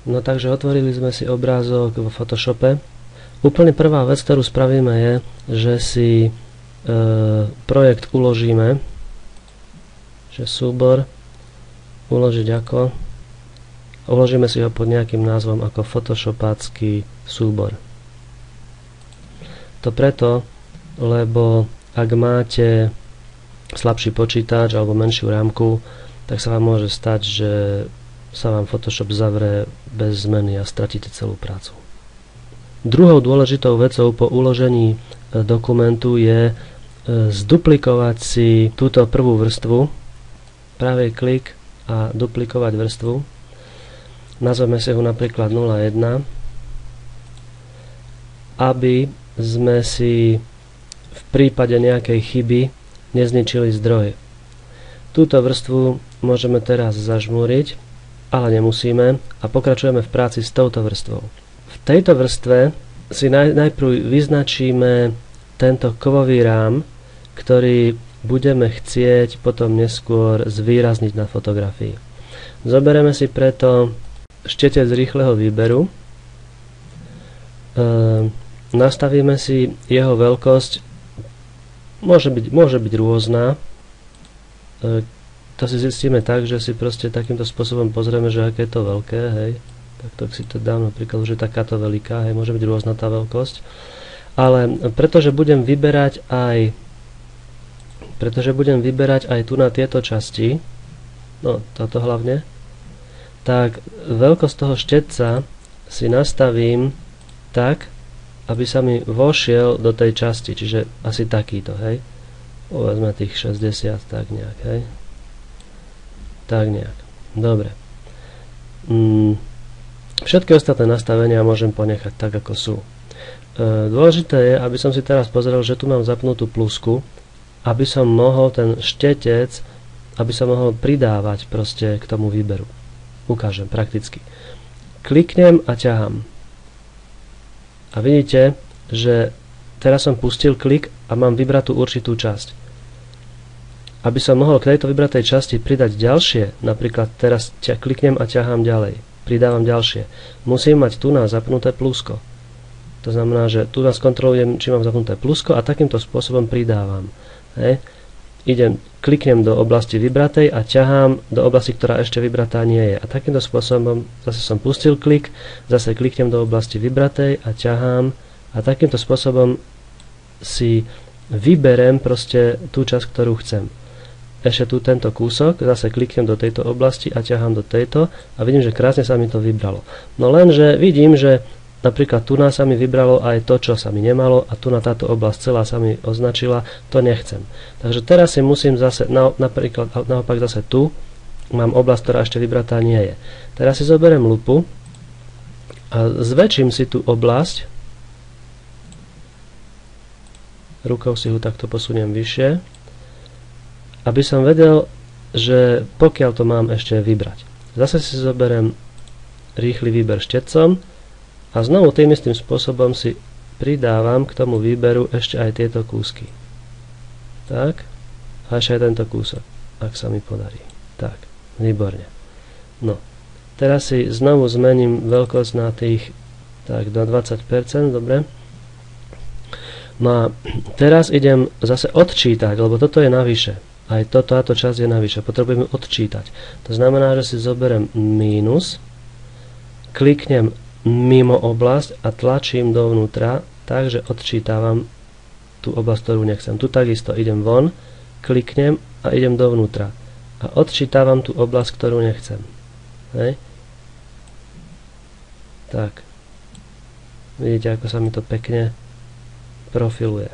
No takže otvorili sme si obrázok vo Photoshope. Úplne prvá vec, ktorú spravíme je, že si projekt uložíme, že súbor uložiť ako, uložíme si ho pod nejakým názvom ako Photoshopácky súbor. To preto, lebo ak máte slabší počítač alebo menšiu rámku, tak sa vám môže stať, že sa vám Photoshop zavrie bez zmeny a stratíte celú prácu. Druhou dôležitou vecou po uložení dokumentu je zduplikovať si túto prvú vrstvu, pravý klik a duplikovať vrstvu. Nazveme si ho napríklad 01, aby sme si v prípade nejakej chyby nezničili zdroj. Túto vrstvu môžeme teraz zažmúriť, ale nemusíme a pokračujeme v práci s touto vrstvou. V tejto vrstve si najprv vyznačíme tento kovový rám, ktorý budeme chcieť potom neskôr zvýrazniť na fotografii. Zoberieme si preto štetec rýchleho výberu, nastavíme si jeho veľkosť, môže byť rôzna. To si zistíme tak, že si proste takýmto spôsobom pozrieme, že aké je to veľké, hej. Tak si to dám napríklad, že takáto veľká, hej, môže byť rôzna tá veľkosť. Ale pretože budem vyberať aj tu na tieto časti, no toto hlavne, tak veľkosť toho štetca si nastavím tak, aby sa mi vošiel do tej časti, čiže asi takýto, hej. Povedzme tých 60, tak nejak, hej. Tak nejak. Dobre. Všetky ostatné nastavenia môžem ponechať tak, ako sú. Dôležité je, aby som si teraz pozrel, že tu mám zapnutú plusku, aby som mohol ten štetec, aby som mohol pridávať proste k tomu výberu. Ukážem prakticky. Kliknem a ťahám. A vidíte, že teraz som pustil klik a mám vybrať tú určitú časť. Aby som mohol k tejto vybratej časti pridať ďalšie, napríklad teraz kliknem a ťahám ďalej, pridávam ďalšie, musím mať tu na zapnuté plusko. To znamená, že tu nás kontrolujem, či mám zapnuté plusko a takýmto spôsobom pridávam. Hej. Kliknem do oblasti vybratej a ťahám do oblasti, ktorá ešte vybratá nie je. A takýmto spôsobom zase som pustil klik, zase kliknem do oblasti vybratej a ťahám a takýmto spôsobom si vyberem proste tú časť, ktorú chcem. Ešte tu tento kúsok, zase kliknem do tejto oblasti a ťahám do tejto a vidím, že krásne sa mi to vybralo. No lenže vidím, že napríklad tu sa mi vybralo aj to, čo sa mi nemalo a tu na táto oblasť celá sa mi označila, to nechcem. Takže teraz si musím zase, naopak zase tu, mám oblasť, ktorá ešte vybratá nie je. Teraz si zoberiem lupu a zväčším si tú oblasť, rukou si ho takto posuniem vyššie, aby som vedel, že pokiaľ to mám ešte vybrať. Zase si zoberiem rýchly výber štetcom a znovu tým istým spôsobom si pridávam k tomu výberu ešte aj tieto kúsky. Tak, a ešte aj tento kúsok, ak sa mi podarí. Tak, výborne. No, teraz si znovu zmením veľkosť na tých, tak do 20%, dobre. No a teraz idem zase odčítať, lebo toto je navyše. Aj táto časť je navyše. Potrebujem odčítať. To znamená, že si zoberiem mínus, kliknem mimo oblasť a tlačím dovnútra, takže odčítavam tú oblasť, ktorú nechcem. Tu takisto idem von, kliknem a idem dovnútra. A odčítavam tú oblasť, ktorú nechcem. Hej. Tak. Vidíte, ako sa mi to pekne profiluje.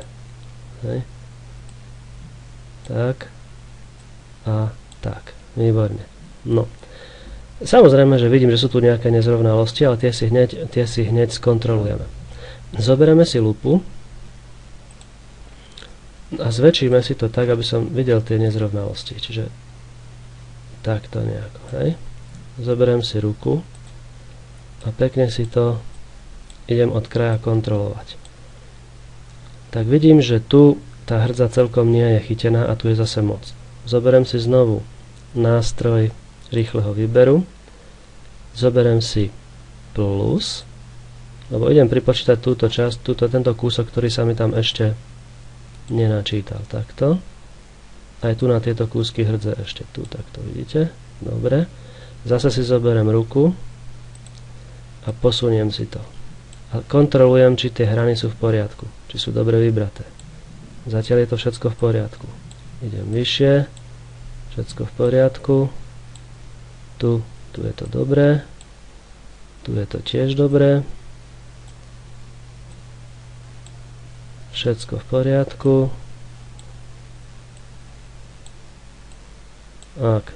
Hej. Tak. A tak. Výborne. No. Samozrejme, že vidím, že sú tu nejaké nezrovnalosti, ale tie si hneď skontrolujeme. Zoberieme si lupu a zväčšíme si to tak, aby som videl tie nezrovnalosti. Čiže takto nejako. Hej. Zoberiem si ruku a pekne si to idem od kraja kontrolovať. Tak vidím, že tu tá hrdza celkom nie je chytená a tu je zase moc. Zoberiem si znovu nástroj rýchleho výberu, zoberiem si plus, lebo idem pripočítať túto časť, tento kúsok, ktorý sa mi tam ešte nenačítal. Takto. Aj tu na tieto kúsky hrdze ešte tu, takto vidíte. Dobre. Zase si zoberiem ruku a posuniem si to. A kontrolujem, či tie hrany sú v poriadku, či sú dobre vybraté. Zatiaľ je to všetko v poriadku. Idem vyššie, všetko v poriadku. Tu je to dobré. Tu je to tiež dobré. Všetko v poriadku.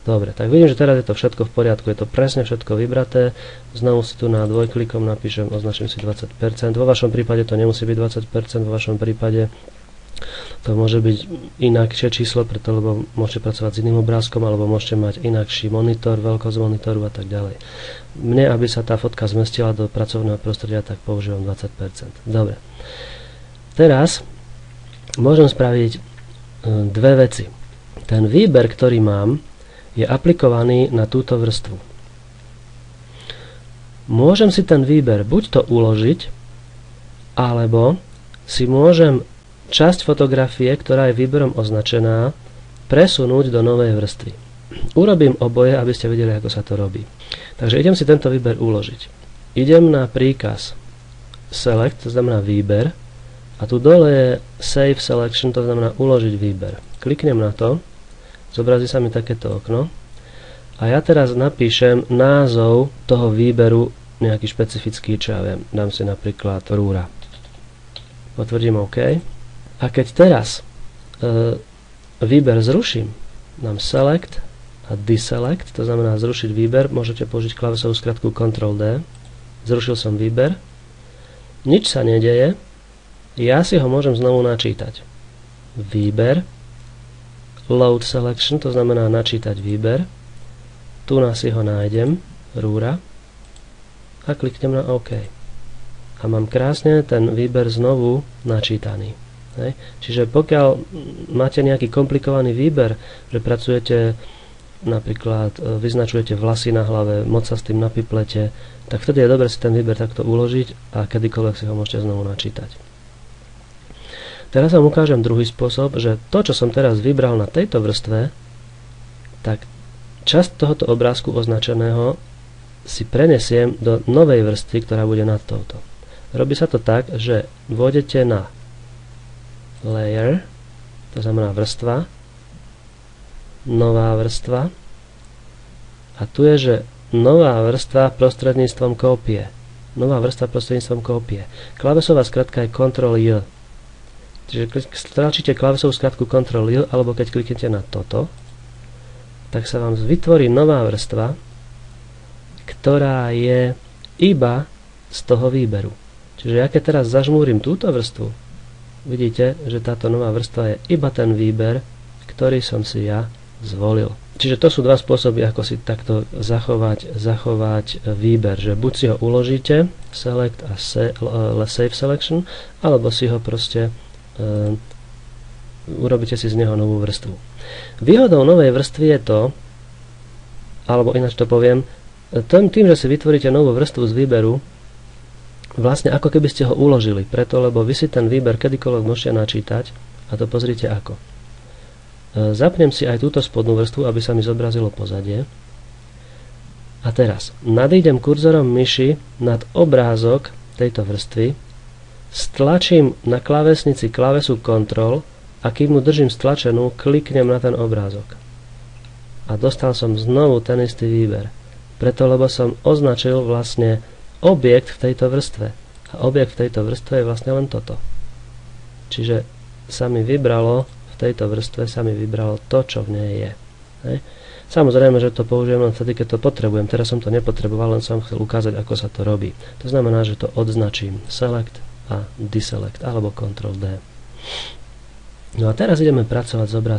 Dobre, tak vidím, že teraz je to všetko v poriadku, je to presne všetko vybraté. Znovu si tu na dvojklikom napíšem, označím si 20%. Vo vašom prípade to nemusí byť 20%, vo vašom prípade to môže byť inakšie číslo, preto lebo môžete pracovať s iným obrázkom, alebo môžete mať inakší monitor, veľkosť monitoru a tak ďalej. Mne, aby sa tá fotka zmestila do pracovného prostredia, tak používam 20%. Dobre. Teraz môžem spraviť dve veci. Ten výber, ktorý mám, je aplikovaný na túto vrstvu. Môžem si ten výber buď to uložiť, alebo si môžem časť fotografie, ktorá je výberom označená, presunúť do novej vrstvy. Urobím oboje, aby ste videli, ako sa to robí. Takže idem si tento výber uložiť. Idem na príkaz Select, to znamená výber, a tu dole je Save Selection, to znamená uložiť výber. Kliknem na to, zobrazí sa mi takéto okno a ja teraz napíšem názov toho výberu nejaký špecifický, čo ja viem, dám si napríklad rúra. Potvrdím OK. A keď teraz výber zruším, dám Select a Deselect, to znamená zrušiť výber, môžete použiť klávesovú skratku Ctrl D. Zrušil som výber, nič sa nedeje, ja si ho môžem znovu načítať. Výber, Load Selection, to znamená načítať výber, tu si ho nájdem, rúra, a kliknem na OK. A mám krásne ten výber znovu načítaný. Hej. Čiže pokiaľ máte nejaký komplikovaný výber, že pracujete napríklad, vyznačujete vlasy na hlave, moc sa s tým napiplete, tak vtedy je dobre si ten výber takto uložiť a kedykoľvek si ho môžete znovu načítať. Teraz vám ukážem druhý spôsob, že to, čo som teraz vybral na tejto vrstve, tak časť tohoto obrázku označeného si prenesiem do novej vrstvy, ktorá bude nad touto. Robí sa to tak, že vôjdete na Layer, to znamená vrstva, nová vrstva, a tu je, že nová vrstva prostredníctvom kópie. Nová vrstva prostredníctvom kópie. Klávesová skratka je Ctrl-J. Čiže stlačíte klávesovú skratku Ctrl-J, alebo keď kliknete na toto, tak sa vám vytvorí nová vrstva, ktorá je iba z toho výberu. Čiže ja keď teraz zažmúrim túto vrstvu, vidíte, že táto nová vrstva je iba ten výber, ktorý som si ja zvolil. Čiže to sú dva spôsoby, ako si takto zachovať výber, že buď si ho uložíte, Select a Save Selection, alebo si ho proste urobíte si z neho novú vrstvu. Výhodou novej vrstvy je to, alebo ináč to poviem, tým, že si vytvoríte novú vrstvu z výberu, vlastne ako keby ste ho uložili, preto, lebo vy si ten výber kedykoľvek môžete načítať, a to pozrite ako. Zapnem si aj túto spodnú vrstvu, aby sa mi zobrazilo pozadie. A teraz nadídem kurzorom myši nad obrázok tejto vrstvy, stlačím na klávesnici klávesu Ctrl a kým mu držím stlačenú, kliknem na ten obrázok. A dostal som znovu ten istý výber. Preto, lebo som označil vlastne objekt v tejto vrstve. A objekt v tejto vrstve je vlastne len toto. Čiže sa mi vybralo, v tejto vrstve sa mi vybralo to, čo v nej je. Hej. Samozrejme, že to použijem len vtedy, keď to potrebujem. Teraz som to nepotreboval, len som chcel ukázať, ako sa to robí. To znamená, že to odznačím Select a Deselect alebo Ctrl D. No a teraz ideme pracovať s obrázkom.